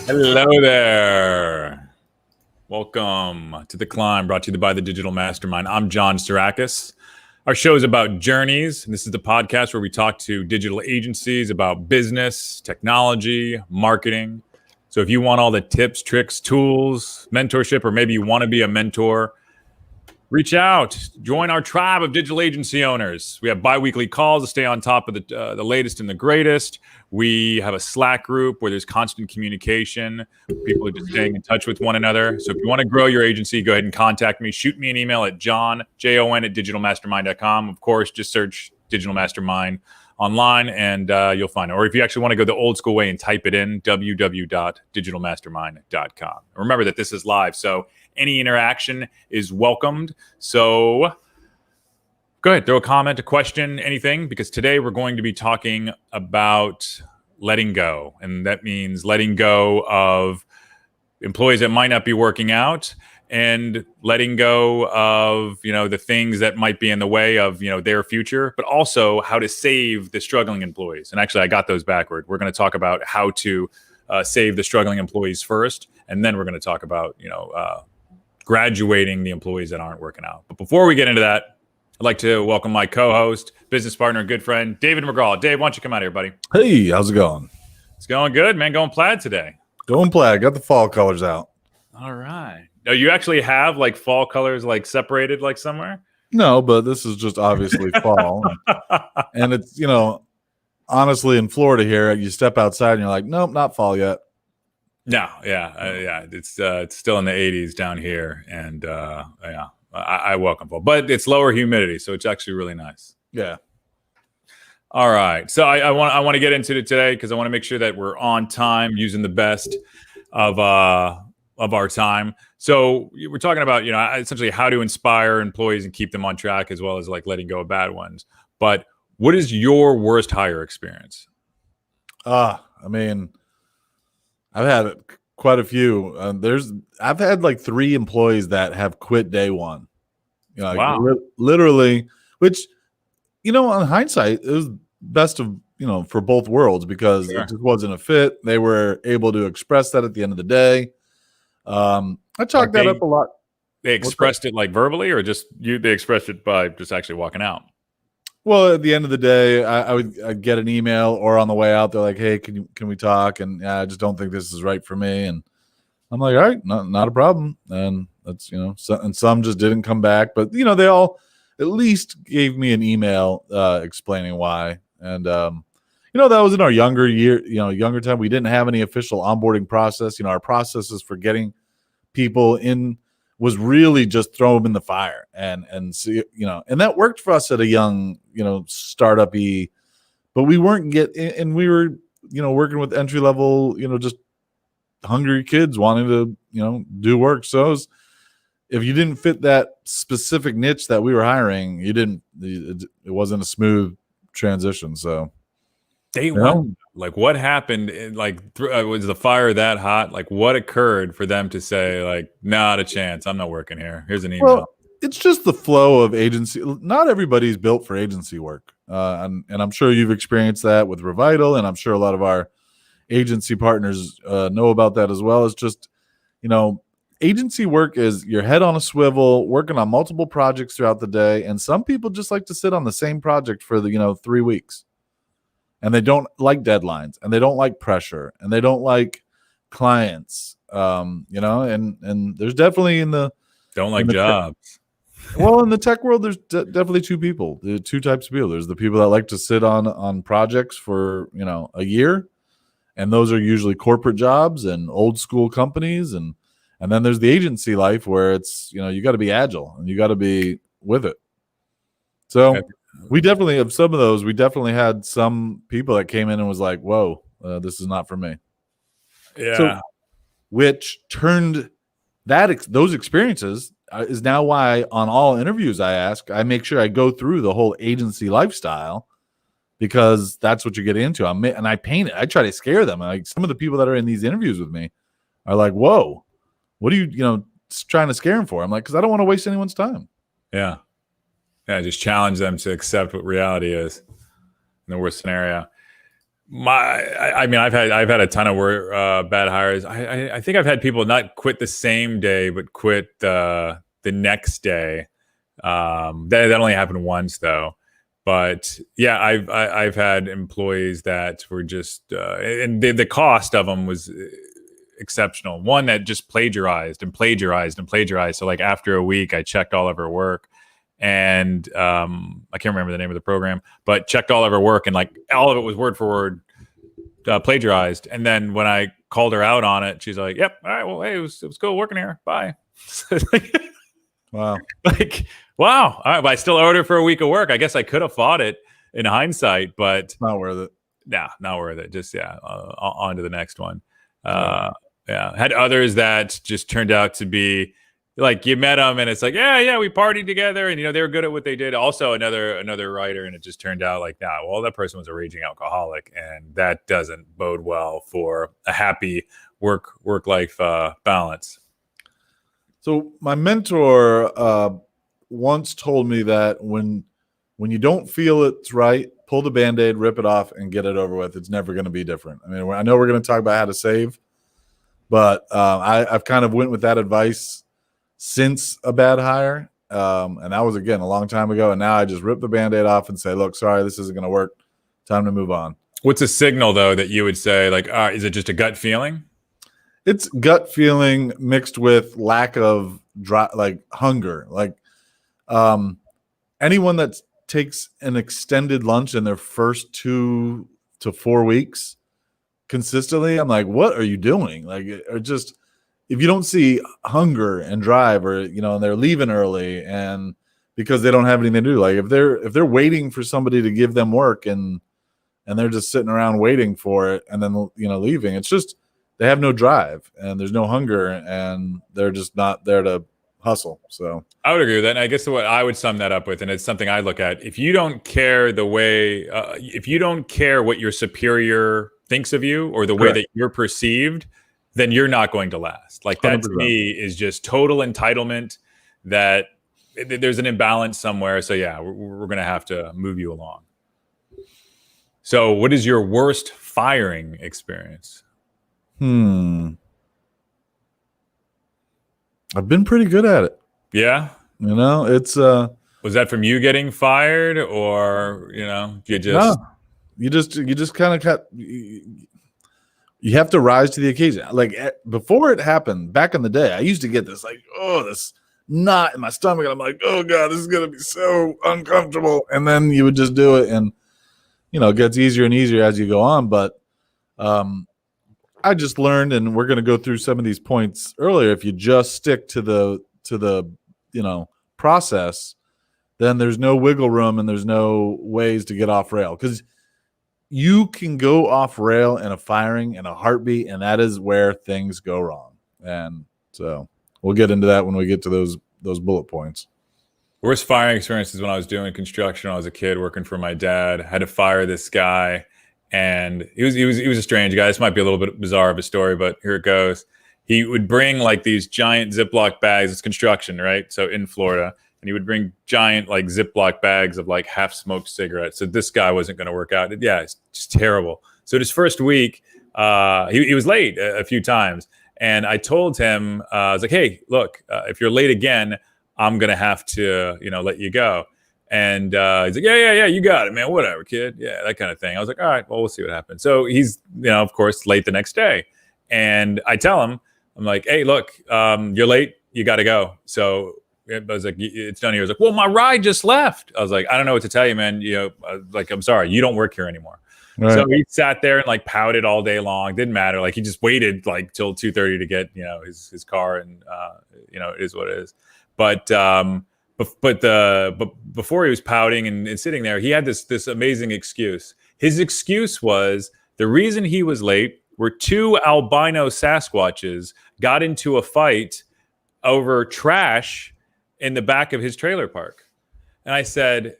Hello there. Welcome to The Climb, brought to you by the Digital Mastermind. I'm John Sarakis. Our show is about journeys. And this is the podcast where we talk to digital agencies about business, technology, marketing. So if you want all the tips, tricks, tools, mentorship, or maybe you want to be a mentor, reach out. Join our tribe of digital agency owners. We have bi-weekly calls to stay on top of the latest and the greatest. We have a Slack group where there's constant communication. People are just staying in touch with one another. So if you want to grow your agency, go ahead and contact me. Shoot me an email at Jon at digitalmastermind.com. Of course, just search Digital Mastermind online and you'll find it. Or if you actually want to go the old school way and type it in, www.digitalmastermind.com. Remember that this is live, so any interaction is welcomed. So go ahead, throw a comment, a question, anything, because today we're going to be talking about letting go. And that means letting go of employees that might not be working out and letting go of, the things that might be in the way of, their future, but also how to save the struggling employees. And actually, I got those backward. We're going to talk about how to save the struggling employees first, and then we're going to talk about, graduating the employees that aren't working out. But before we get into that, I'd like to welcome my co-host, business partner, and good friend, David McGraw. Dave, why don't you come out here, buddy? Hey, how's it going? It's going good, man. Going plaid today. Going plaid. Got the fall colors out. All right. Now, you actually have like fall colors like separated like somewhere? No, but this is just obviously fall. And it's, honestly, in Florida here, you step outside and you're like, nope, not fall yet. No, yeah. It's still in the 80s down here. And I welcome fall. But it's lower humidity, so it's actually really nice. Yeah. All right. So I want to get into it today because I want to make sure that we're on time, using the best of our time. So we're talking about, essentially how to inspire employees and keep them on track, as well as like letting go of bad ones. But what is your worst hire experience? I've had quite a few. I've had like 3 employees that have quit day one. Wow. Literally, which, on hindsight, it was best of, for both worlds because It just wasn't a fit. They were able to express that at the end of the day. I chalked that up a lot. They expressed it like verbally, or they expressed it by just actually walking out? Well, at the end of the day, I'd get an email or on the way out, they're like, hey, can we talk? And I just don't think this is right for me. And I'm like, all right, not a problem. And that's, and some just didn't come back, but they all at least gave me an email explaining why. And, that was in our younger time. We didn't have any official onboarding process. Our processes for getting people in was really just throw them in the fire and see, and that worked for us at a young, startup-y, but we weren't and we were, working with entry level, just hungry kids wanting to, do work. So if you didn't fit that specific niche that we were hiring, it wasn't a smooth transition. So day one, like what happened? Was the fire that hot? Like what occurred for them to say like, not a chance, I'm not working here. Here's an email. Well, it's just the flow of agency. Not everybody's built for agency work. And I'm sure you've experienced that with Revital, and I'm sure a lot of our agency partners know about that as well. It's just, agency work is your head on a swivel, working on multiple projects throughout the day. And some people just like to sit on the same project for 3 weeks. And they don't like deadlines, and they don't like pressure, and they don't like clients, and there's definitely don't like jobs. Well, in the tech world, there's definitely 2 types of people. There's the people that like to sit on projects for, a year, and those are usually corporate jobs and old school companies. And then there's the agency life where it's, you got to be agile and you got to be with it. So we definitely have some of those. We definitely had some people that came in and was like, whoa, this is not for me. Yeah. So, which turned those experiences is now why on all interviews I make sure I go through the whole agency lifestyle, because that's what you get into. And I paint it. I try to scare them. Like some of the people that are in these interviews with me are like, whoa, what are you, trying to scare them for? I'm like, because I don't want to waste anyone's time. Yeah. Yeah, just challenge them to accept what reality is in the worst scenario. I mean, I've had a ton of bad hires. I think I've had people not quit the same day, but quit the next day. That only happened once though. But yeah, I've had employees that were just and the cost of them was exceptional. One that just plagiarized and plagiarized and plagiarized. So like after a week, I checked all of her work, and I can't remember the name of the program, but checked all of her work, and like all of it was word for word plagiarized. And then when I called her out on it, she's like, "Yep, all right, well, hey, it was cool working here. Bye." Wow. Like, wow. All right, but I still owed her for a week of work. I guess I could have fought it in hindsight, but Not worth it. nah, not worth it. Just on to the next one. Yeah, had others that just turned out to be like you met them and it's like yeah we partied together and they were good at what they did. Also another writer, and it just turned out like well, that person was a raging alcoholic, and that doesn't bode well for a happy work life balance. So my mentor once told me that when you don't feel it's right, pull the Band-Aid, rip it off, and get it over with. It's never going to be different. I mean, I know we're going to talk about how to save, but I've kind of went with that advice since a bad hire. And that was, again, a long time ago. And now I just rip the Band-Aid off and say, look, sorry, this isn't going to work. Time to move on. What's a signal, though, that you would say, like, is it just a gut feeling? It's gut feeling mixed with lack of hunger. Like anyone that takes an extended lunch in their first 2 to 4 weeks consistently, I'm like, what are you doing? Like, or just if you don't see hunger and drive, or and they're leaving early and because they don't have anything to do. Like if they're waiting for somebody to give them work and they're just sitting around waiting for it and then leaving, it's just they have no drive and there's no hunger and they're just not there to hustle. So I would agree with that. And I guess what I would sum that up with, and it's something I look at, if you don't care if you don't care what your superior thinks of you or the way that you're perceived, then you're not going to last. Like that 100%. To me is just total entitlement, that there's an imbalance somewhere. So yeah, we're going to have to move you along. So what is your worst firing experience? I've been pretty good at it. Yeah. It's was that from you getting fired, or you just kind of cut. You have to rise to the occasion. Like before it happened back in the day, I used to get this this knot in my stomach, and I'm like, oh god, this is gonna be so uncomfortable. And then you would just do it, and it gets easier and easier as you go on. But I just learned, and we're going to go through some of these points earlier. If you just stick to the process, then there's no wiggle room and there's no ways to get off rail, because you can go off rail in a firing in a heartbeat, and that is where things go wrong. And so we'll get into that when we get to those bullet points. Worst firing experiences when I was doing construction when I was a kid working for my dad. I had to fire this guy. And he was a strange guy. This might be a little bit bizarre of a story, but here it goes. He would bring like these giant Ziploc bags. It's construction, right? So in Florida, and he would bring giant like Ziploc bags of like half smoked cigarettes. So this guy wasn't going to work out. Yeah, it's just terrible. So his first week, he was late a few times, and I told him, I was like, hey, look, if you're late again, I'm going to have to let you go. And he's like, yeah, you got it, man. Whatever, kid. Yeah, that kind of thing. I was like, all right, well, we'll see what happens. So he's, of course, late the next day. And I tell him, I'm like, hey, look, you're late. You got to go. So I was like, it's done here. He was like, well, my ride just left. I was like, I don't know what to tell you, man. I'm sorry. You don't work here anymore. Right. So he sat there and like pouted all day long. Didn't matter. Like he just waited like till 2:30 to get, his car, and, it is what it is. But before he was pouting and sitting there, he had this amazing excuse. His excuse was the reason he was late were 2 albino Sasquatches got into a fight over trash in the back of his trailer park. And I said,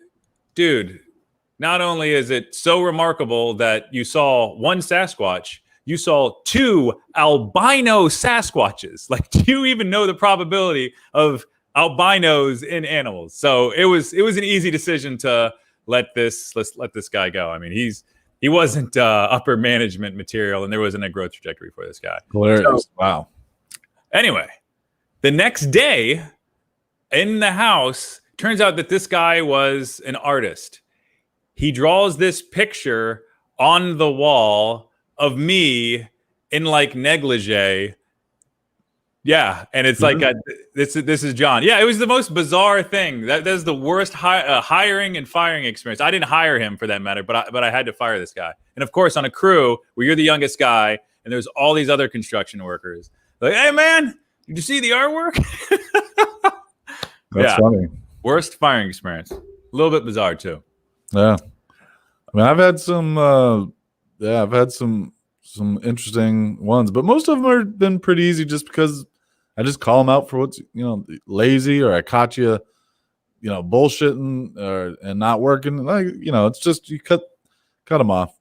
dude, not only is it so remarkable that you saw one Sasquatch, you saw 2 albino Sasquatches. Like, do you even know the probability of albinos in animals? So it was an easy decision to let this guy go. I mean, He wasn't upper management material, and there wasn't a growth trajectory for this guy. Hilarious. So, Wow. anyway, the next day in the house, turns out that this guy was an artist. He draws this picture on the wall of me in like negligee. Yeah, and it's like this is John. Yeah, it was the most bizarre thing. That's the worst hiring and firing experience. I didn't hire him for that matter, but I had to fire this guy. And of course, on a crew where you're the youngest guy, and there's all these other construction workers. Like, hey man, did you see the artwork? That's funny. Worst firing experience. A little bit bizarre too. Yeah, I mean, I've had some interesting ones, but most of them have been pretty easy, just because I just call them out for what's lazy, or I caught you, bullshitting and not working. Like, it's just you cut them off.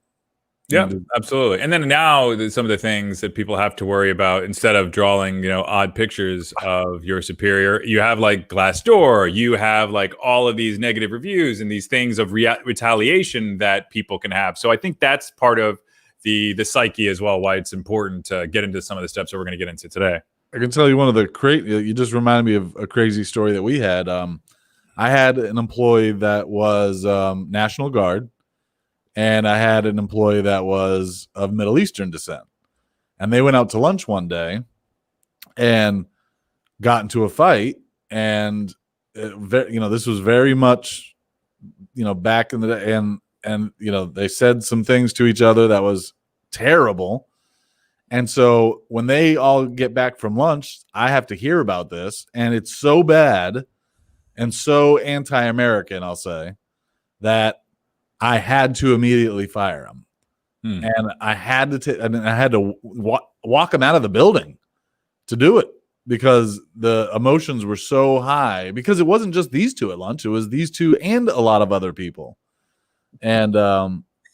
Yeah, absolutely. And then now some of the things that people have to worry about, instead of drawing, odd pictures of your superior, you have like Glassdoor, you have like all of these negative reviews and these things of retaliation that people can have. So I think that's part of the psyche as well, why it's important to get into some of the steps that we're going to get into today. I can tell you one of the you just reminded me of a crazy story that we had. I had an employee that was National Guard, and I had an employee that was of Middle Eastern descent. And they went out to lunch one day and got into a fight. And, this was very much, back in the day. And they said some things to each other that was terrible. And so when they all get back from lunch, I have to hear about this. And it's so bad and so anti-American, I'll say, that I had to immediately fire him. And I had to walk him out of the building to do it, because the emotions were so high, because it wasn't just these two at lunch. It was these two and a lot of other people. And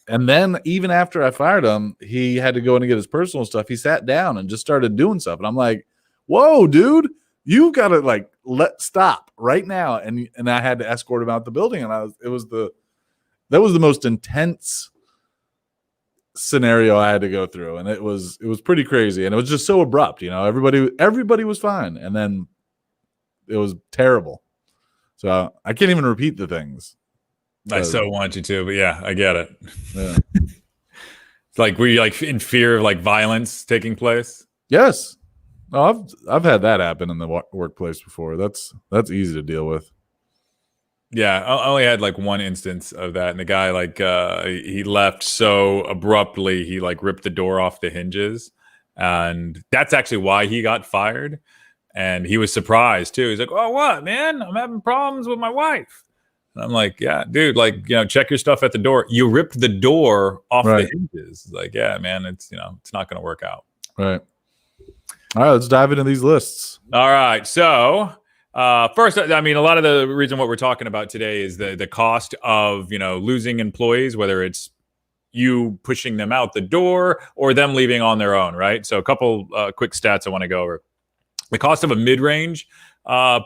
then even after I fired him, he had to go in and get his personal stuff. He sat down and just started doing stuff. And I'm like, whoa, dude, you got to stop right now. And I had to escort him out the building. And that was the most intense scenario I had to go through. And it was pretty crazy. And it was just so abrupt, everybody was fine. And then it was terrible. So I can't even repeat the things. I so want you to, but yeah, I get it. Yeah. It's like, were you like in fear of like violence taking place? Yes. No, I've had that happen in the workplace before. That's easy to deal with. Yeah, I only had like one instance of that, and the guy he left so abruptly, he like ripped the door off the hinges, and that's actually why he got fired. And he was surprised too. He's like, "Oh, what, man? I'm having problems with my wife." And I'm like, "Yeah, dude, check your stuff at the door. You ripped the door off the hinges." Like, yeah, man, it's not going to work out. Right. All right, let's dive into these lists. All right, so. First, I mean, a lot of the reason what we're talking about today is the cost of, losing employees, whether it's you pushing them out the door or them leaving on their own, right? So a couple quick stats I want to go over. The cost of a mid-range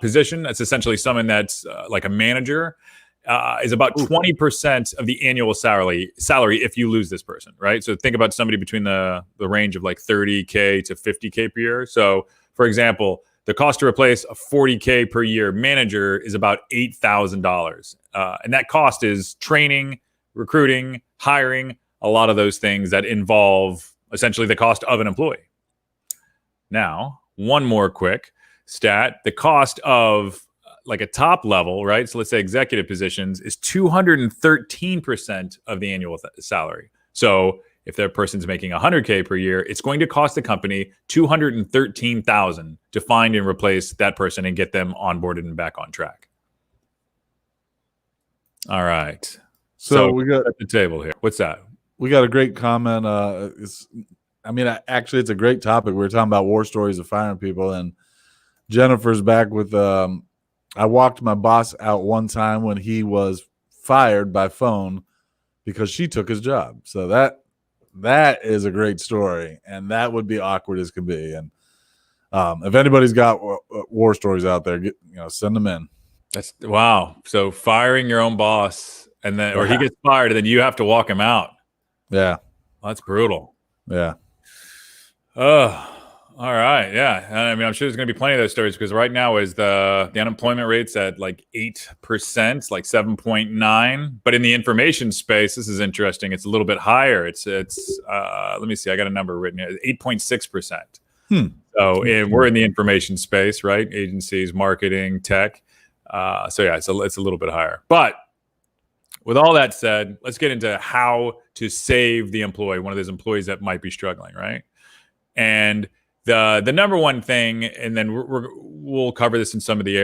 position, that's essentially someone that's like a manager, is about 20% of the annual salary if you lose this person, right? So think about somebody between the range of like 30K to 50K per year. So, for example, the cost to replace a 40K per year manager is about $8,000. And that cost is training, recruiting, hiring, a lot of those things that involve essentially the cost of an employee. Now, one more quick stat. The cost of like a top level, right? So let's say executive positions is 213% of the annual salary. So if that person's making 100K per year, it's going to cost the company $213,000 to find and replace that person and get them onboarded and back on track. All right. So we got at the table here. What's that? We got a great comment. Actually, it's a great topic. We were talking about war stories of firing people, and Jennifer's back with. I walked my boss out one time when he was fired by phone because she took his job. So that is a great story, and that would be awkward as can be. And if anybody's got war stories out there, send them in. That's wow. So firing your own boss, and then or he gets fired, and then you have to walk him out. Yeah. Well, that's brutal. Yeah. Oh, all right. Yeah. And I mean, I'm sure there's going to be plenty of those stories because right now is the unemployment rate's at like 8%, like 7.9. But in the information space, this is interesting. It's a little bit higher. It's let me see. I got a number written here. 8.6%. So we're in the information space, right? Agencies, marketing, tech. So yeah, it's a little bit higher. But with all that said, let's get into how to save the employee, one of those employees that might be struggling, right? And the number one thing, and then we'll cover this in some of the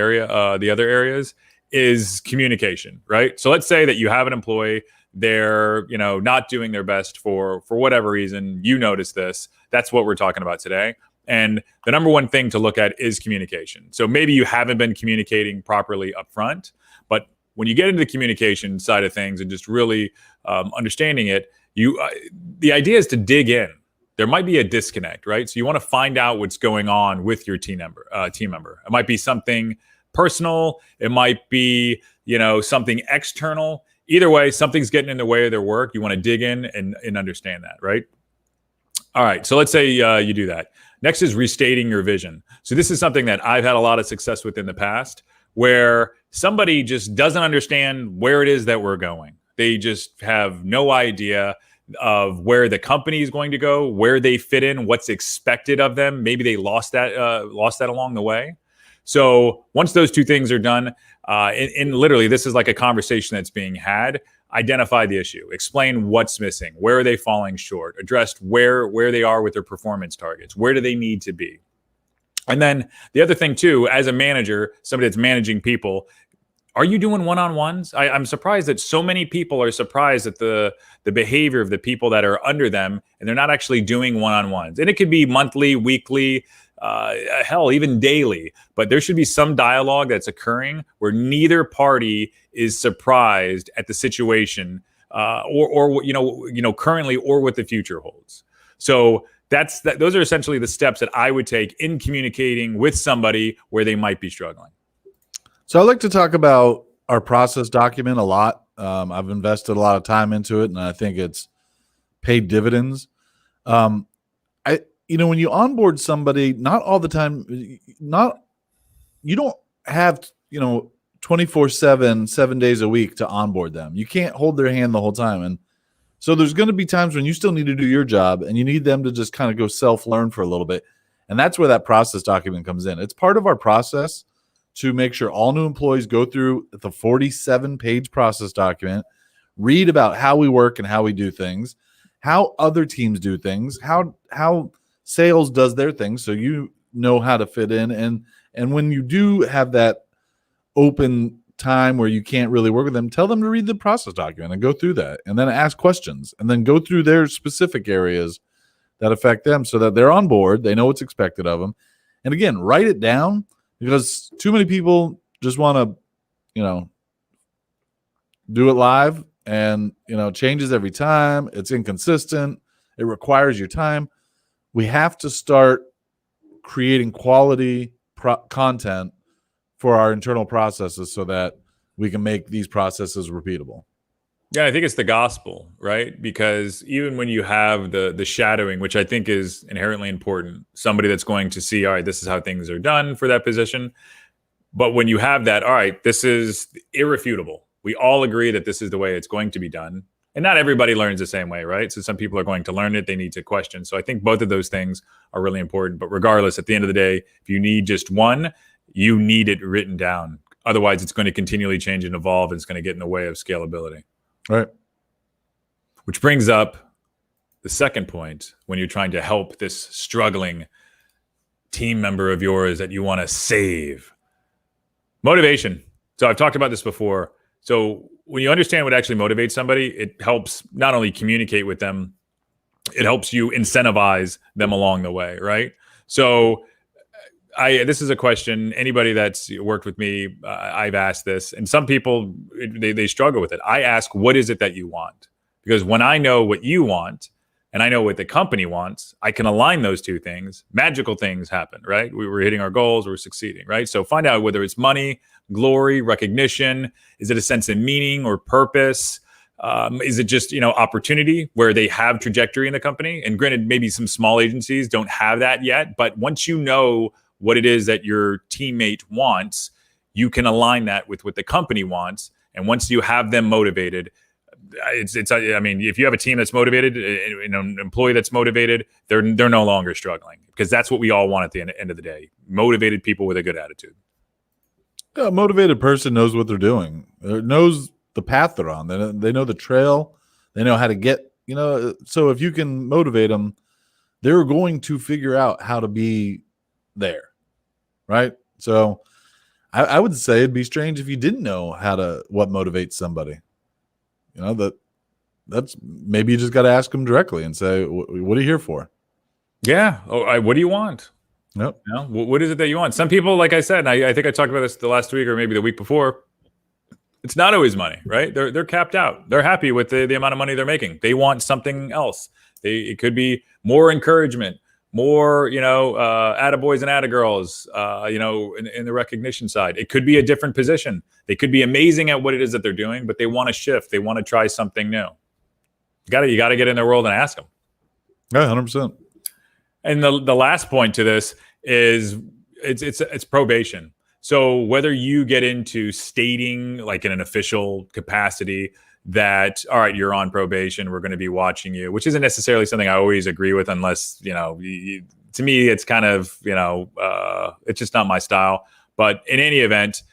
other areas, is communication, right? So let's say that you have an employee, they're not doing their best for whatever reason. You notice this. That's what we're talking about today. And the number one thing to look at is communication. So maybe you haven't been communicating properly up front, but when you get into the communication side of things and just really understanding it, the idea is to dig in. There might be a disconnect, right? So you want to find out what's going on with your team member. It might be something personal. It might be, something external. Either way, something's getting in the way of their work. You want to dig in and understand that, right? All right. So let's say you do that. Next is restating your vision. So this is something that I've had a lot of success with in the past, where somebody just doesn't understand where it is that we're going. They just have no idea of where the company is going to go, where they fit in, what's expected of them. Maybe they lost that along the way. So once those two things are done, and literally this is like a conversation that's being had, identify the issue, explain what's missing, where are they falling short, address where they are with their performance targets, where do they need to be. And then the other thing too, as a manager, somebody that's managing people, are you doing one-on-ones? I'm surprised that so many people are surprised at the behavior of the people that are under them, and they're not actually doing one-on-ones. And it could be monthly, weekly, hell, even daily. But there should be some dialogue that's occurring where neither party is surprised at the situation, or currently, or what the future holds. So those are essentially the steps that I would take in communicating with somebody where they might be struggling. So I like to talk about our process document a lot. I've invested a lot of time into it, and I think it's paid dividends. When you onboard somebody, not all the time, you don't have 24/7, 7 days a week to onboard them. You can't hold their hand the whole time, and so there's going to be times when you still need to do your job, and you need them to just kind of go self-learn for a little bit, and that's where that process document comes in. It's part of our process to make sure all new employees go through the 47-page process document, read about how we work and how we do things, how other teams do things, how sales does their things, so you know how to fit in. And when you do have that open time where you can't really work with them, tell them to read the process document and go through that, and then ask questions, and then go through their specific areas that affect them so that they're on board, they know what's expected of them. And again, write it down, because too many people just want to, do it live, and, changes every time. It's inconsistent. It requires your time. We have to start creating quality content for our internal processes so that we can make these processes repeatable. Yeah, I think it's the gospel, right? Because even when you have the shadowing, which I think is inherently important, somebody that's going to see, all right, this is how things are done for that position. But when you have that, all right, this is irrefutable. We all agree that this is the way it's going to be done. And not everybody learns the same way, right? So some people are going to learn it. They need to question. So I think both of those things are really important. But regardless, at the end of the day, if you need just one, you need it written down. Otherwise, it's going to continually change and evolve, and it's going to get in the way of scalability. Right. Which brings up the second point when you're trying to help this struggling team member of yours that you want to save. Motivation. So I've talked about this before. So when you understand what actually motivates somebody, it helps not only communicate with them, it helps you incentivize them along the way, right? So this is a question, anybody that's worked with me, I've asked this, and some people, they struggle with it. I ask, what is it that you want? Because when I know what you want and I know what the company wants, I can align those two things. Magical things happen, right? We're hitting our goals, we're succeeding, right? So find out whether it's money, glory, recognition. Is it a sense of meaning or purpose? Is it just, opportunity where they have trajectory in the company? And granted, maybe some small agencies don't have that yet, but once you know what it is that your teammate wants, you can align that with what the company wants. And once you have them motivated, if you have a team that's motivated, an employee that's motivated, they're no longer struggling, because that's what we all want at the end of the day. Motivated people with a good attitude. A motivated person knows what they're doing, knows the path they're on. They know the trail. They know how to get, so if you can motivate them, they're going to figure out how to be there. Right. So I would say it'd be strange if you didn't know what motivates somebody. That's maybe you just got to ask them directly and say, what are you here for? Yeah. What do you want? Yep. What is it that you want? Some people, like I said, and I think I talked about this the last week or maybe the week before, it's not always money, right? They're capped out. They're happy with the amount of money they're making. They want something else. It could be more encouragement, more, attaboys and attagirls, in the recognition side. It could be a different position. They could be amazing at what it is that they're doing, but they want to shift. They want to try something new. You got to get in their world and ask them. Yeah, 100%. And the last point to this is it's probation. So whether you get into stating, like in an official capacity, that, all right, you're on probation, we're going to be watching you, which isn't necessarily something I always agree with, unless, to me, it's kind of, it's just not my style. But in any event,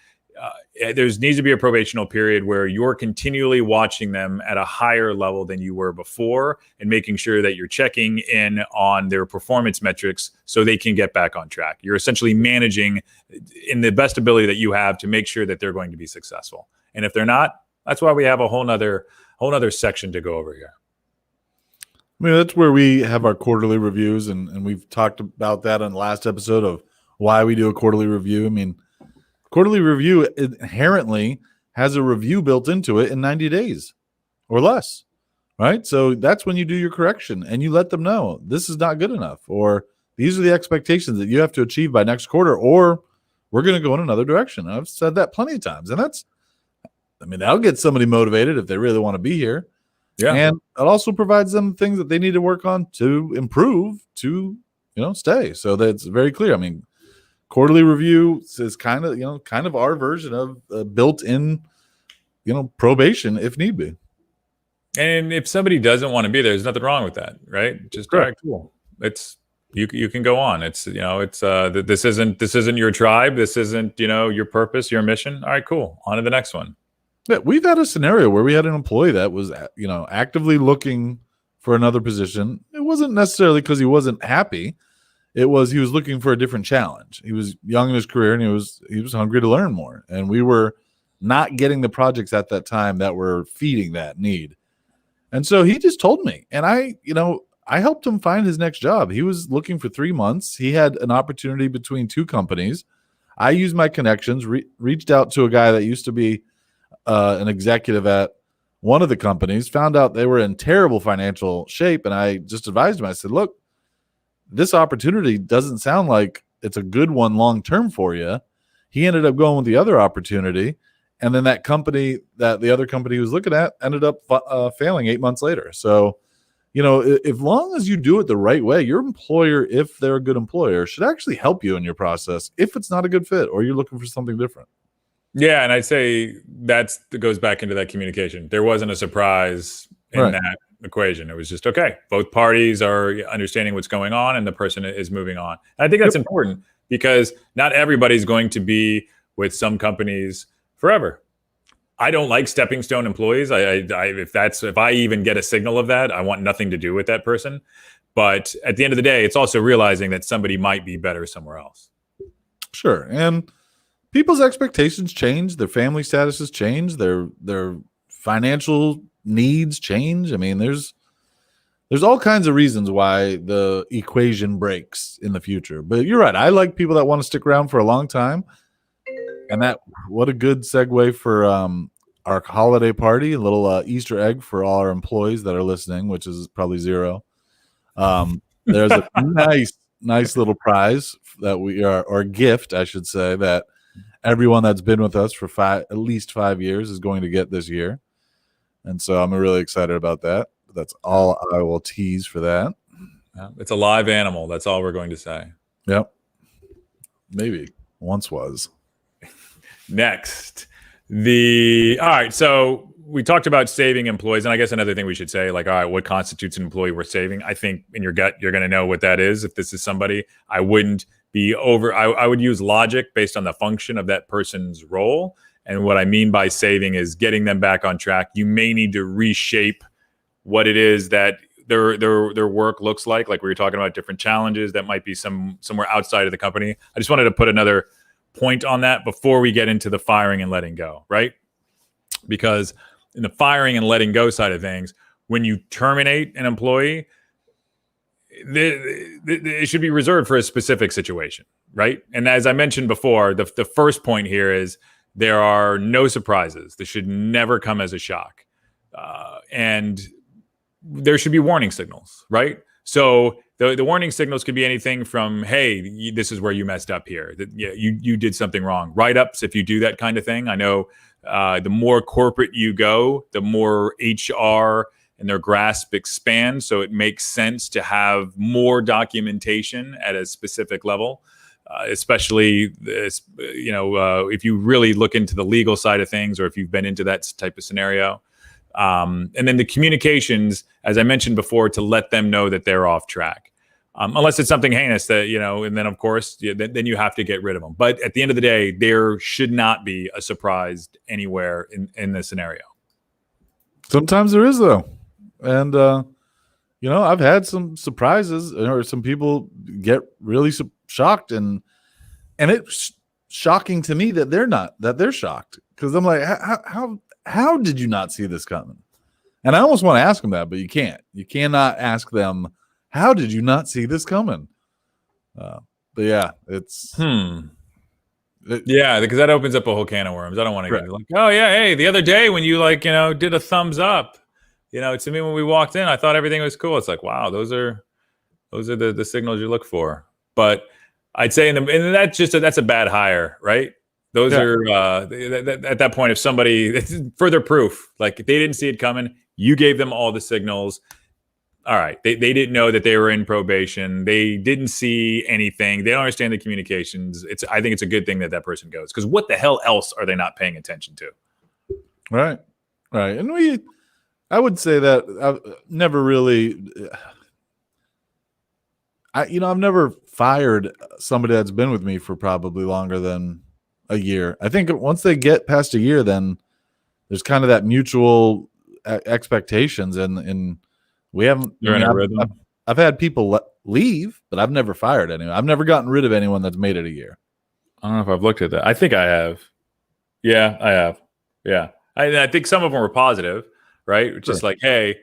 there needs to be a probational period where you're continually watching them at a higher level than you were before, and making sure that you're checking in on their performance metrics so they can get back on track. You're essentially managing in the best ability that you have to make sure that they're going to be successful. And if they're not, that's why we have a whole nother section to go over here. I mean, that's where we have our quarterly reviews, and we've talked about that on the last episode of why we do a quarterly review. I mean, quarterly review inherently has a review built into it in 90 days or less, right? So that's when you do your correction and you let them know this is not good enough, or these are the expectations that you have to achieve by next quarter, or we're going to go in another direction. And I've said that plenty of times, and that'll get somebody motivated if they really want to be here. Yeah. And it also provides them things that they need to work on to improve, to, stay. So that's very clear. I mean, quarterly review is kind of our version of built-in, probation if need be. And if somebody doesn't want to be there, there's nothing wrong with that, right? Just all right, cool. It's you can go on. It's this isn't your tribe. This isn't your purpose, your mission. All right, cool. On to the next one. Yeah, we've had a scenario where we had an employee that was actively looking for another position. It wasn't necessarily because he wasn't happy. It was he was looking for a different challenge. He was young in his career, and he was hungry to learn more. And we were not getting the projects at that time that were feeding that need. And so he just told me, and I helped him find his next job. He was looking for 3 months. He had an opportunity between 2 companies. I used my connections, reached out to a guy that used to be an executive at one of the companies, found out they were in terrible financial shape. And I just advised him. I said, look, this opportunity doesn't sound like it's a good one long-term for you. He ended up going with the other opportunity. And then that company that the other company he was looking at ended up failing 8 months later. So, as long as you do it the right way, your employer, if they're a good employer, should actually help you in your process if it's not a good fit or you're looking for something different. Yeah, and I'd say that goes back into that communication. There wasn't a surprise in that equation. It was just, okay, both parties are understanding what's going on and the person is moving on. And I think that's important, because not everybody's going to be with some companies forever. I don't like stepping stone employees. If I even get a signal of that, I want nothing to do with that person. But at the end of the day, it's also realizing that somebody might be better somewhere else. Sure. And people's expectations change, their family statuses change, their financial needs change. I mean, there's all kinds of reasons why the equation breaks in the future. But you're right. I like people that want to stick around for a long time. And what a good segue for our holiday party, a little Easter egg for all our employees that are listening, which is probably 0. There's a nice little prize that or gift, I should say, that everyone that's been with us for at least 5 years is going to get this year. And so I'm really excited about that. That's all I will tease for that. It's a live animal. That's all we're going to say. Yep. Maybe once was. Next, all right. So we talked about saving employees, and I guess another thing we should say, like, all right, what constitutes an employee worth saving? I think in your gut, you're going to know what that is. If this is somebody, I wouldn't be I would use logic based on the function of that person's role. And what I mean by saving is getting them back on track. You may need to reshape what it is that their work looks like we were talking about, different challenges that might be somewhere outside of the company. I just wanted to put another point on that before we get into the firing and letting go, right? Because in the firing and letting go side of things, when you terminate an employee, it should be reserved for a specific situation, right? And as I mentioned before, the first point here is there are no surprises. This should never come as a shock. And there should be warning signals, right? So the warning signals could be anything from, hey, this is where you messed up here. You did something wrong. Write-ups, if you do that kind of thing. I know the more corporate you go, the more HR and their grasp expands. So it makes sense to have more documentation at a specific level, especially if you really look into the legal side of things, or if you've been into that type of scenario. And then the communications, as I mentioned before, to let them know that they're off track. Unless it's something heinous that, and then of course, then you have to get rid of them. But at the end of the day, there should not be a surprise anywhere in this scenario. Sometimes there is, though. And, I've had some surprises, or some people get really shocked, and it's shocking to me that they're shocked, because I'm like, how did you not see this coming? And I almost want to ask them that, but you can't. You cannot ask them, how did you not see this coming? But yeah, it's... Yeah, because that opens up a whole can of worms. I don't want to get like, oh yeah, hey, the other day when you did a thumbs up, to me when we walked in, I thought everything was cool. It's like, wow, those are the signals you look for. But I'd say and that's a bad hire, right? Those are at that point, if somebody, it's further proof, like if they didn't see it coming, you gave them all the signals. All right, they didn't know that they were in probation. They didn't see anything. They don't understand the communications. I think it's a good thing that person goes, because what the hell else are they not paying attention to? Right. And I would say that I've never really, I've never fired somebody that's been with me for probably longer than a year. I think once they get past a year, then there's kind of that mutual expectations, and we haven't. I've had people leave, but I've never fired anyone. I've never gotten rid of anyone that's made it a year. I don't know if I've looked at that. I think I have. Yeah, I have. Yeah, I think some of them were positive, right? Just like, hey,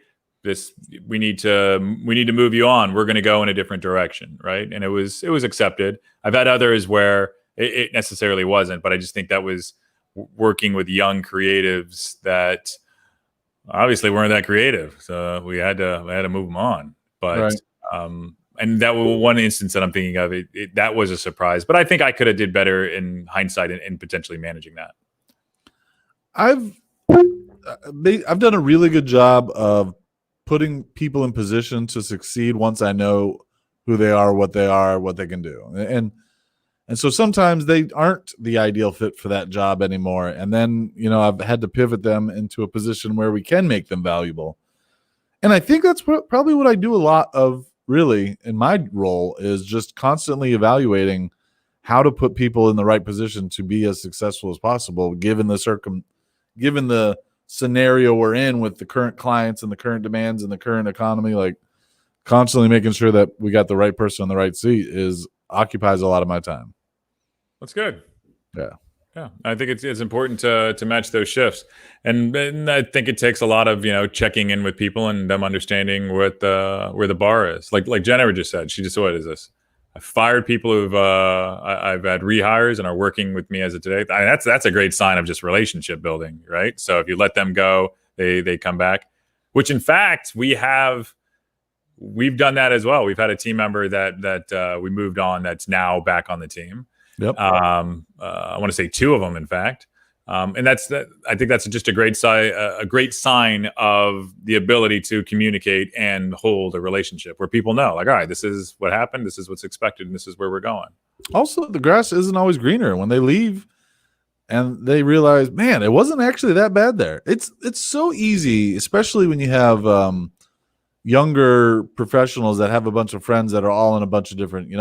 we need to move you on. We're going to go in a different direction, right? And it was accepted. I've had others where it necessarily wasn't, but I just think that was working with young creatives that obviously weren't that creative, so we had to move them on. But and that was one instance that I'm thinking of. That was a surprise, but I think I could have did better in hindsight in potentially managing that. I've done a really good job of putting people in position to succeed once I know who they are, what they can do, and so sometimes they aren't the ideal fit for that job anymore. And then, I've had to pivot them into a position where we can make them valuable. And I think that's probably what I do a lot of, really, in my role, is just constantly evaluating how to put people in the right position to be as successful as possible, given the scenario we're in with the current clients and the current demands and the current economy. Like, constantly making sure that we got the right person on the right seat occupies a lot of my time. That's good. Yeah. I think it's important to match those shifts, and I think it takes a lot of checking in with people and them understanding where the bar is. Like Jennifer just said, she just, what is this? I fired people who've I've had rehires and are working with me as of today. That's a great sign of just relationship building, right? So if you let them go, they come back. Which in fact we've done that as well. We've had a team member that we moved on that's now back on the team. Yep. I want to say two of them, in fact. And I think that's just a great sign of the ability to communicate and hold a relationship where people know, like, all right, this is what happened, this is what's expected, and this is where we're going. Also, the grass isn't always greener. When they leave and they realize, man, it wasn't actually that bad there. It's so easy, especially when you have younger professionals that have a bunch of friends that are all in a bunch of different,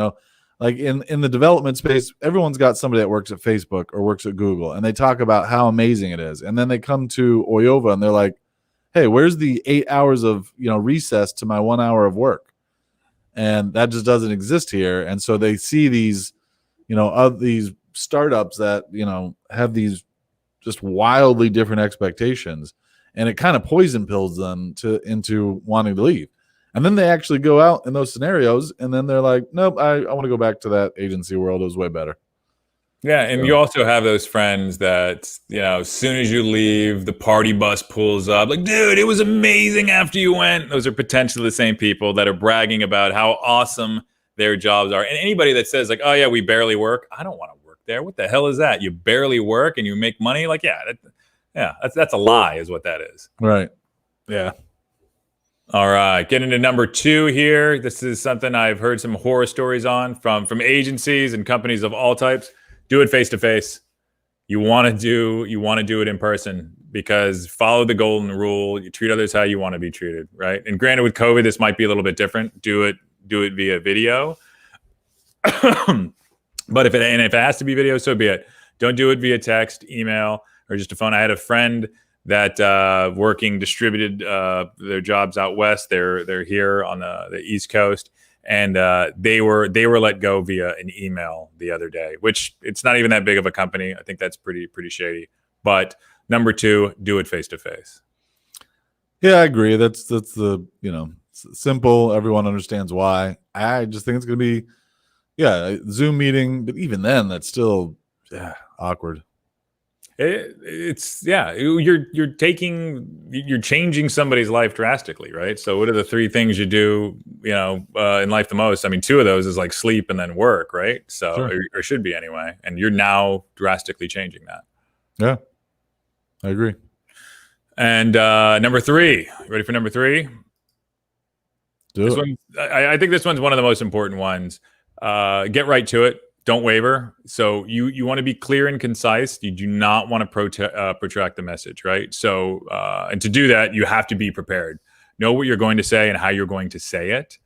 like in the development space, everyone's got somebody that works at Facebook or works at Google, and they talk about how amazing it is. And then they come to Oyova and they're like, hey, where's the 8 hours of, recess to my 1 hour of work? And that just doesn't exist here. And so they see these, of these startups that, have these just wildly different expectations, and it kind of poison pills them into wanting to leave. And then they actually go out in those scenarios, and then they're like, nope, I want to go back to that agency world. It was way better. Yeah, and you also have those friends that, as soon as you leave, the party bus pulls up, like, dude, it was amazing after you went. Those are potentially the same people that are bragging about how awesome their jobs are. And anybody that says, like, oh, yeah, we barely work, I don't want to work there. What the hell is that? You barely work and you make money? Like, that's a lie is what that is. Right. Yeah. All right, getting to number 2 here. This is something I've heard some horror stories on from agencies and companies of all types. Do it face to face. You want to do it in person, because follow the golden rule. You treat others how you want to be treated, right? And granted, with COVID, this might be a little bit different. Do it via video. But if it has to be video, so be it. Don't do it via text, email, or just a phone. I had a friend that working distributed their jobs out west. They're here on the East Coast, and they were let go via an email the other day. Which, it's not even that big of a company. I think that's pretty shady. But number 2, do it face to face. Yeah, I agree. That's the simple. Everyone understands why. I just think it's going to be a Zoom meeting, but even then, that's still awkward. You're changing somebody's life drastically, right? So what are the 3 things you do, in life the most? I mean, 2 of those is like sleep and then work, right? So, Sure. or should be anyway. And you're now drastically changing that. Yeah, I agree. And number 3, ready for number 3? Do it. I think this one's one of the most important ones. Get right to it. Don't waver. So you want to be clear and concise. You do not want to protract the message, right? So, and to do that, you have to be prepared. Know what you're going to say and how you're going to say it.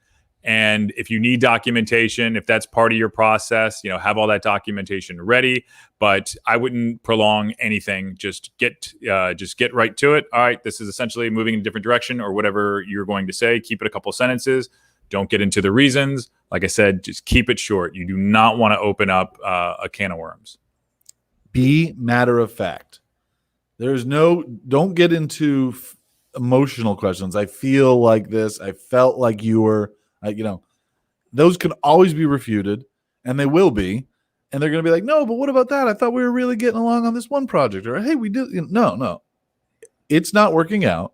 And if you need documentation, if that's part of your process, have all that documentation ready. But I wouldn't prolong anything. Just get right to it. All right, this is essentially moving in a different direction, or whatever you're going to say. Keep it a couple sentences. Don't get into the reasons. Like I said, just keep it short. You do not want to open up a can of worms. Be matter of fact. Don't get into emotional questions. I feel like this. I felt like you were, those can always be refuted, and they will be. And they're going to be like, no, but what about that? I thought we were really getting along on this one project. Or, hey, we did. No. It's not working out.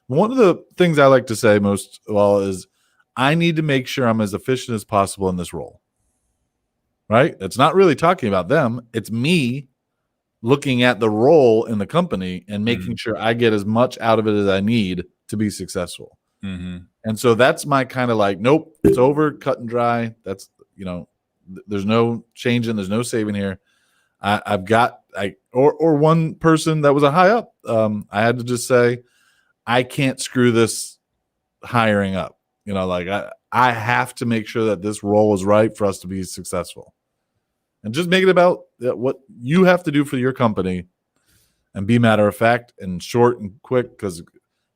One of the things I like to say most of all is, I need to make sure I'm as efficient as possible in this role, right? It's not really talking about them. It's me looking at the role in the company and making sure I get as much out of it as I need to be successful. Mm-hmm. And so that's my kind of like, nope, it's over, cut and dry. That's, there's no changing. There's no saving here. I've got one person that was a high up. I had to just say, I can't screw this hiring up. I have to make sure that this role is right for us to be successful, and just make it about what you have to do for your company, and be matter of fact and short and quick, because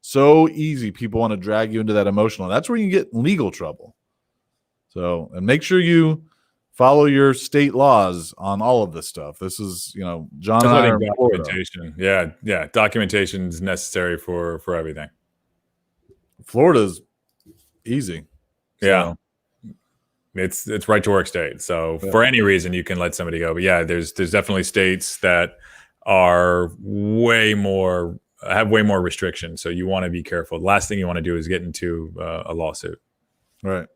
so easy people want to drag you into that emotional. That's where you get in legal trouble. So, and make sure you follow your state laws on all of this stuff. This is, John and I are in Florida. Documentation. Yeah. Documentation is necessary for everything. Florida's easy. Yeah. It's right to work state. So for any reason you can let somebody go. But yeah, there's definitely states that are have way more restrictions. So you want to be careful. The last thing you want to do is get into a lawsuit. Right.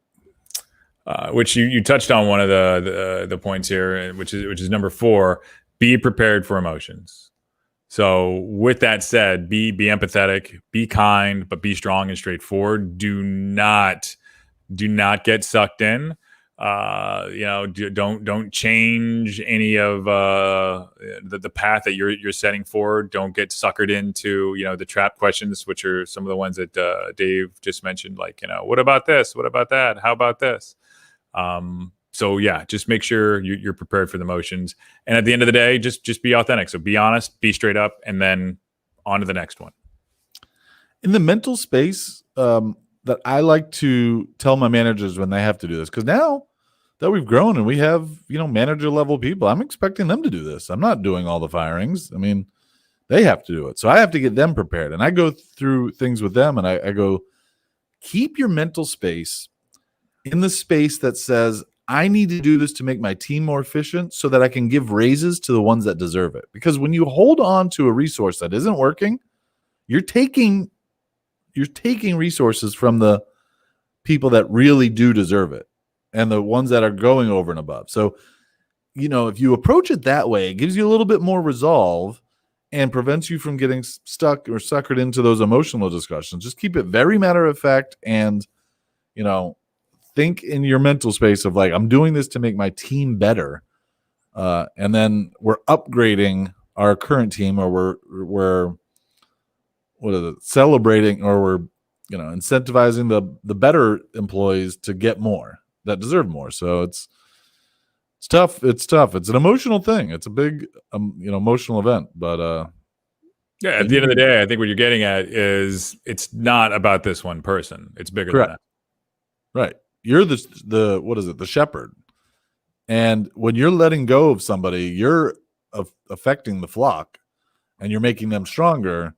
Which you touched on one of the points here, which is number 4. Be prepared for emotions. So with that said, be empathetic, be kind, but be strong and straightforward. Do not get sucked in. Don't change any of the path that you're setting forward. Don't get suckered into the trap questions, which are some of the ones that Dave just mentioned. Like, what about this? What about that? How about this? So yeah, just make sure you're prepared for the motions. And at the end of the day, just be authentic. So be honest, be straight up, and then on to the next one. In the mental space, that I like to tell my managers when they have to do this, because now that we've grown and we have manager level people, I'm expecting them to do this. I'm not doing all the firings. I mean, they have to do it, so I have to get them prepared. And I go through things with them, and I go, keep your mental space in the space that says, I need to do this to make my team more efficient so that I can give raises to the ones that deserve it. Because when you hold on to a resource that isn't working, you're taking resources from the people that really do deserve it and the ones that are going over and above. So, if you approach it that way, it gives you a little bit more resolve and prevents you from getting stuck or suckered into those emotional discussions. Just keep it very matter of fact and, think in your mental space of like, I'm doing this to make my team better. And then we're upgrading our current team, or we're celebrating, or we're incentivizing the better employees to get more, that deserve more. So it's tough. It's an emotional thing. It's a big emotional event. But yeah, at the end of the day, I think what you're getting at is it's not about this one person. It's bigger correct. than that. Right. You're the shepherd. And when you're letting go of somebody, you're affecting the flock, and you're making them stronger,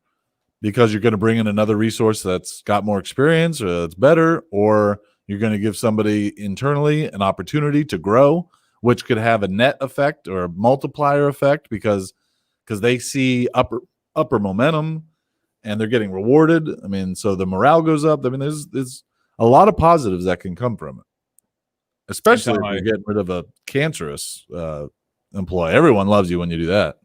because you're going to bring in another resource that's got more experience or that's better, or you're going to give somebody internally an opportunity to grow, which could have a net effect or a multiplier effect because they see upper momentum and they're getting rewarded. I mean, so the morale goes up. I mean, there's a lot of positives that can come from it, especially if you're getting rid of a cancerous employee. Everyone loves you when you do that.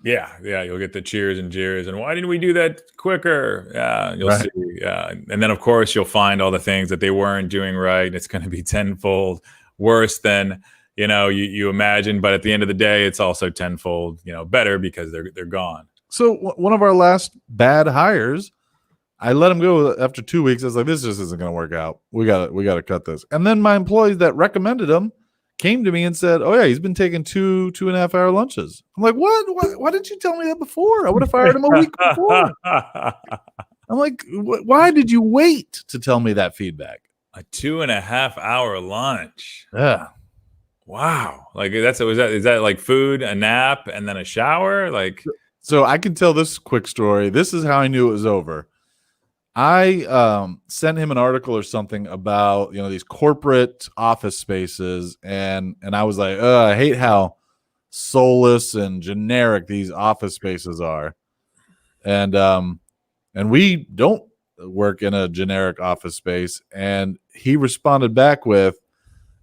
Yeah, you'll get the cheers and jeers, and why didn't we do that quicker? Yeah, you'll see. Yeah, and then of course you'll find all the things that they weren't doing right. It's going to be tenfold worse than you imagine. But at the end of the day, it's also tenfold better because they're gone. So one of our last bad hires, I let him go after 2 weeks. I was like, this just isn't going to work out. We got to cut this. And then my employees that recommended him came to me and said, oh yeah, he's been taking 2.5 hour lunches. I'm like, what? Why didn't you tell me that before? I would have fired him a week before. I'm like, why did you wait to tell me that feedback? A 2.5 hour lunch. Yeah. Wow. Like is that like food, a nap, and then a shower? Like, so I can tell this quick story. This is how I knew it was over. I sent him an article or something about these corporate office spaces, and I was like, I hate how soulless and generic these office spaces are, and we don't work in a generic office space. And he responded back with,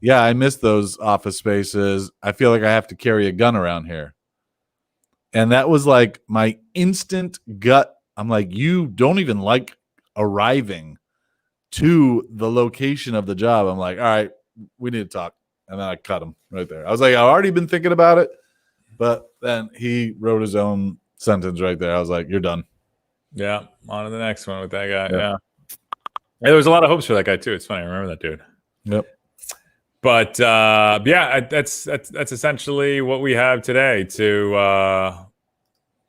yeah, I miss those office spaces. I feel like I have to carry a gun around here. And that was like my instant gut. I'm like, you don't even like arriving to the location of the job. I'm like, all right, we need to talk. And then I cut him right there. I was like, I've already been thinking about it. But then he wrote his own sentence right there. I was like, you're done. Yeah. On to the next one with that guy. Yeah. There was a lot of hopes for that guy too. It's funny. I remember that dude. Yep. But yeah, that's essentially what we have today to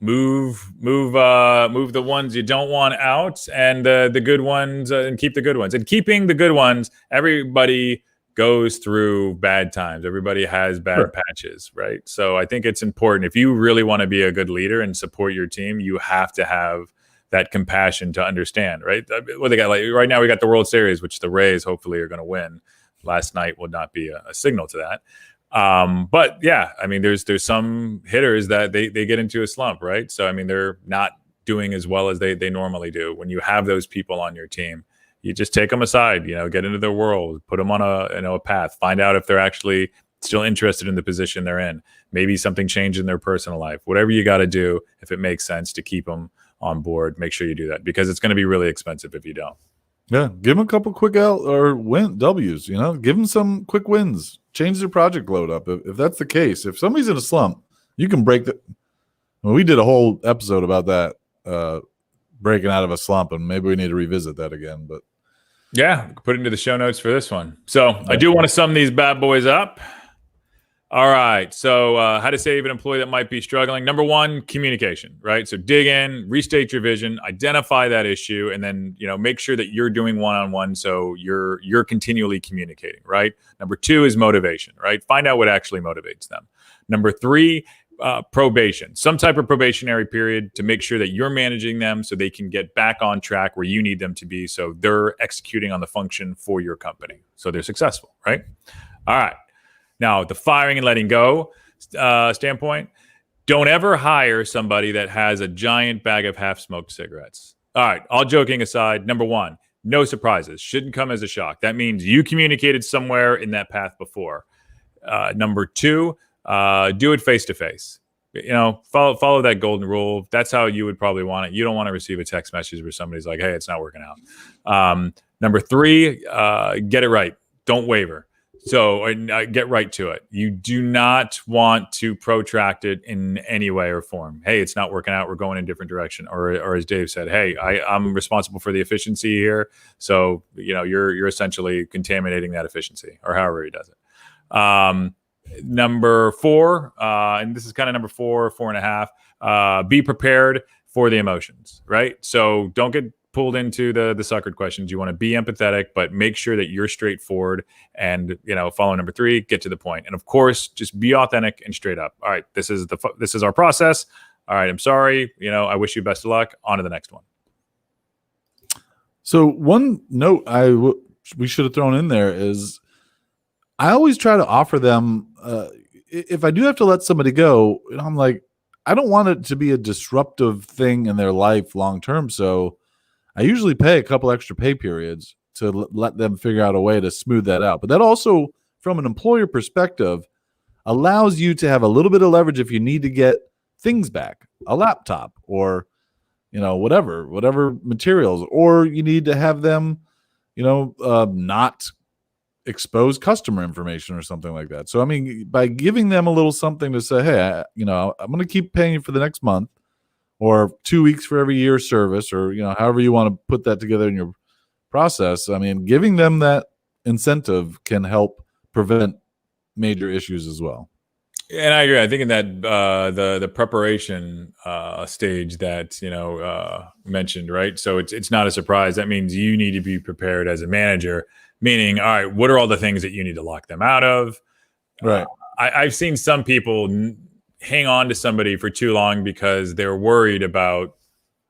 move the ones you don't want out, and the good ones, and keep the good ones. And keeping the good ones, everybody goes through bad times. Everybody has bad patches, right? So I think it's important, if you really want to be a good leader and support your team, you have to have that compassion to understand, right? What they got, like right now, we got the World Series, which the Rays hopefully are going to win. Last night would not be a signal to that. But yeah, I mean, there's some hitters that they get into a slump, right? So, I mean, they're not doing as well as they normally do. When you have those people on your team, you just take them aside, get into their world, put them on a path, find out if they're actually still interested in the position they're in. Maybe something changed in their personal life. Whatever you got to do, if it makes sense to keep them on board, make sure you do that, because it's going to be really expensive if you don't. Yeah, give them a couple quick W's. Give them some quick wins. Change their project load up if that's the case. If somebody's in a slump, you can break the. We did a whole episode about that, breaking out of a slump, and maybe we need to revisit that again. But yeah, put it into the show notes for this one. So I do want to sum these bad boys up. All right. So how to save an employee that might be struggling. Number one, communication, right? So dig in, restate your vision, identify that issue, and then, make sure that you're doing one-on-one. So you're continually communicating, right? Number two is motivation, right? Find out what actually motivates them. Number three, probation, some type of probationary period to make sure that you're managing them so they can get back on track where you need them to be. So they're executing on the function for your company. So they're successful, right? All right. Now, the firing and letting go standpoint, don't ever hire somebody that has a giant bag of half-smoked cigarettes. All right, all joking aside, number one, no surprises. Shouldn't come as a shock. That means you communicated somewhere in that path before. Number two, do it face-to-face. Follow that golden rule. That's how you would probably want it. You don't want to receive a text message where somebody's like, hey, it's not working out. Number three, get it right. Don't waver. So get right to it. You do not want to protract it in any way or form. Hey, it's not working out. We're going in a different direction. Or as Dave said, hey, I'm responsible for the efficiency here. So, you're essentially contaminating that efficiency, or however he does it. Number four, and this is kind of number 4.5, be prepared for the emotions, right? So don't get pulled into the suckered questions. You want to be empathetic, but make sure that you're straightforward and, follow number three, get to the point. And of course, just be authentic and straight up. All right, this is our process. All right, I'm sorry. I wish you best of luck. On to the next one. So one note we should have thrown in there is I always try to offer them, if I do have to let somebody go, I'm like, I don't want it to be a disruptive thing in their life long-term. So I usually pay a couple extra pay periods to let them figure out a way to smooth that out. But that also, from an employer perspective, allows you to have a little bit of leverage if you need to get things back, a laptop or, whatever materials, or you need to have them, not expose customer information or something like that. So, by giving them a little something to say, hey, I'm going to keep paying you for the next month, or 2 weeks for every year service, or, however you want to put that together in your process. Giving them that incentive can help prevent major issues as well. And I agree. I think in that the preparation stage that mentioned, right? So it's not a surprise. That means you need to be prepared as a manager. Meaning, all right, what are all the things that you need to lock them out of? Right. I've seen some people hang on to somebody for too long because they're worried about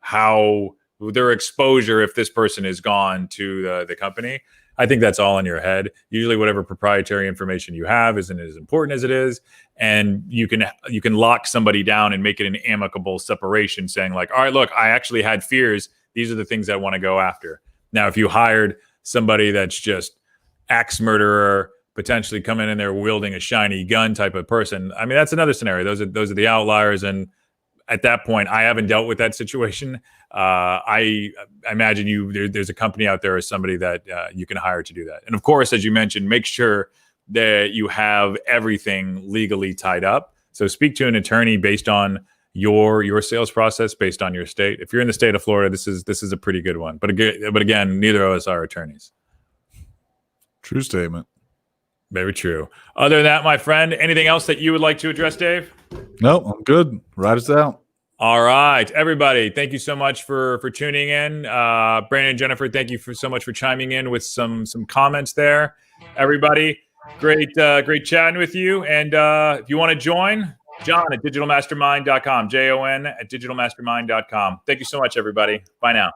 how their exposure if this person is gone to the company. I think that's all in your head. Usually whatever proprietary information you have isn't as important as it is. And you can lock somebody down and make it an amicable separation, saying like, all right, look, I actually had fears. These are the things I want to go after. Now, if you hired somebody that's just axe murderer, potentially coming in there wielding a shiny gun type of person, that's another scenario. Those are the outliers. And at that point, I haven't dealt with that situation. I imagine there's a company out there or somebody that you can hire to do that. And of course, as you mentioned, make sure that you have everything legally tied up. So speak to an attorney based on your sales process, based on your state. If you're in the state of Florida, this is a pretty good one. But again, neither of us are attorneys. True statement. Very true. Other than that, my friend, anything else that you would like to address, Dave? No, I'm good. Write us out. All right, everybody. Thank you so much for tuning in. Brandon and Jennifer, thank you so much for chiming in with some comments there. Everybody, great chatting with you. And if you want to join, Jon at digitalmastermind.com, Jon at digitalmastermind.com. Thank you so much, everybody. Bye now.